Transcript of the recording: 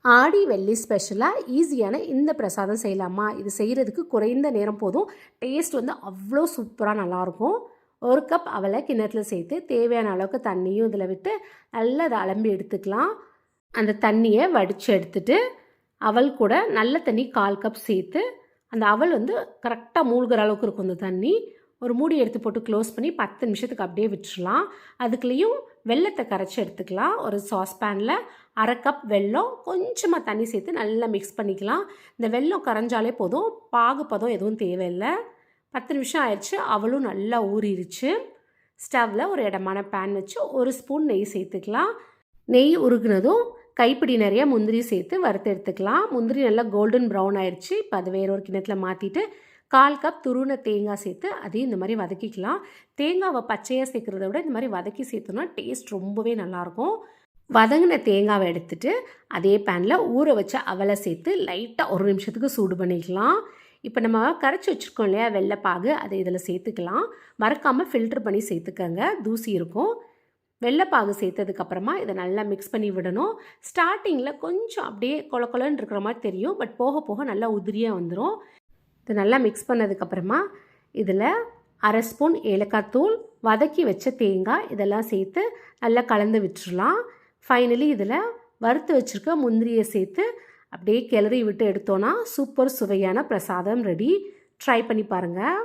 ஆடி வெள்ளி ஸ்பெஷலாக ஈஸியான இந்த பிரசாதம் செய்யலாமா? இது செய்கிறதுக்கு குறைந்த நேரம் போதும். டேஸ்ட் அவ்வளோ சூப்பராக நல்லாயிருக்கும். 1 கப் அவலை கிண்ணத்தில் சேர்த்து தேவையான அளவுக்கு தண்ணியும் இதில் விட்டு நல்லா அதை அலம்பி எடுத்துக்கலாம். அந்த தண்ணியை வடித்து எடுத்துட்டு அவல் கூட நல்ல தண்ணி 1/4 கப் சேர்த்து அந்த அவல் கரெக்டாக மூழ்கிற அளவுக்கு இருக்கும் அந்த தண்ணி. ஒரு மூடி எடுத்து போட்டு க்ளோஸ் பண்ணி 10 நிமிஷத்துக்கு அப்படியே விட்டுறலாம். அதுக்குள்ளேயும் வெல்லத்தை கரைச்சி எடுத்துக்கலாம். ஒரு சாஸ்பேனில் 1/2 கப் வெல்லம் கொஞ்சமாக தண்ணி சேர்த்து நல்லா மிக்ஸ் பண்ணிக்கலாம். இந்த வெல்லம் கரைஞ்சாலே போதும், பாகு பதம் எதுவும் தேவையில்லை. 10 நிமிஷம் ஆயிடுச்சு, அவளும் நல்லா ஊறிடுச்சு. ஸ்டவ்வில் ஒரு இடமான பேன் வச்சு 1 ஸ்பூன் நெய் சேர்த்துக்கலாம். நெய் உருகுனதும் கைப்பிடி நிறைய முந்திரி சேர்த்து வறுத்து எடுத்துக்கலாம். முந்திரி நல்லா கோல்டன் ப்ரௌன் ஆயிடுச்சு. இப்போ அது வேற ஒரு கிண்ணத்தில் மாற்றிட்டு 1/4 கப் துருவின தேங்காய் சேர்த்து அதையும் இந்த மாதிரி வதக்கிக்கலாம். தேங்காவை பச்சையாக சேர்க்குறத விட இந்த மாதிரி வதக்கி சேர்த்தோன்னா டேஸ்ட் ரொம்பவே நல்லாயிருக்கும். வதங்கின தேங்காவை எடுத்துட்டு அதே பேனில் ஊற வச்ச அவலை சேர்த்து லைட்டாக 1 நிமிஷத்துக்கு சூடு பண்ணிக்கலாம். இப்போ நம்ம கரைச்சி வச்சுருக்கோம் இல்லையா வெள்ளைப்பாகு, அதை இதில் சேர்த்துக்கலாம். மறக்காமல் ஃபில்டர் பண்ணி சேர்த்துக்கங்க, தூசி இருக்கும். வெள்ளைப்பாகு சேர்த்ததுக்கப்புறமா இதை நல்லா மிக்ஸ் பண்ணி விடணும். ஸ்டார்டிங்கில் கொஞ்சம் அப்படியே கொலன்னு இருக்கிற மாதிரி தெரியும், பட் போக போக நல்லா உதிரியாக வந்துடும். இது நல்லா மிக்ஸ் பண்ணதுக்கப்புறமா இதில் 1/2 ஸ்பூன் ஏலக்காய் தூள், வதக்கி வச்ச தேங்காய் இதெல்லாம் சேர்த்து நல்லா கலந்து விட்டுடலாம். ஃபைனலி இதில் வறுத்து வச்சுருக்க முந்திரியை சேர்த்து அப்படியே கிளறி விட்டு எடுத்தோன்னா சூப்பர் சுவையான பிரசாதம் ரெடி. ட்ரை பண்ணி பாருங்கள்.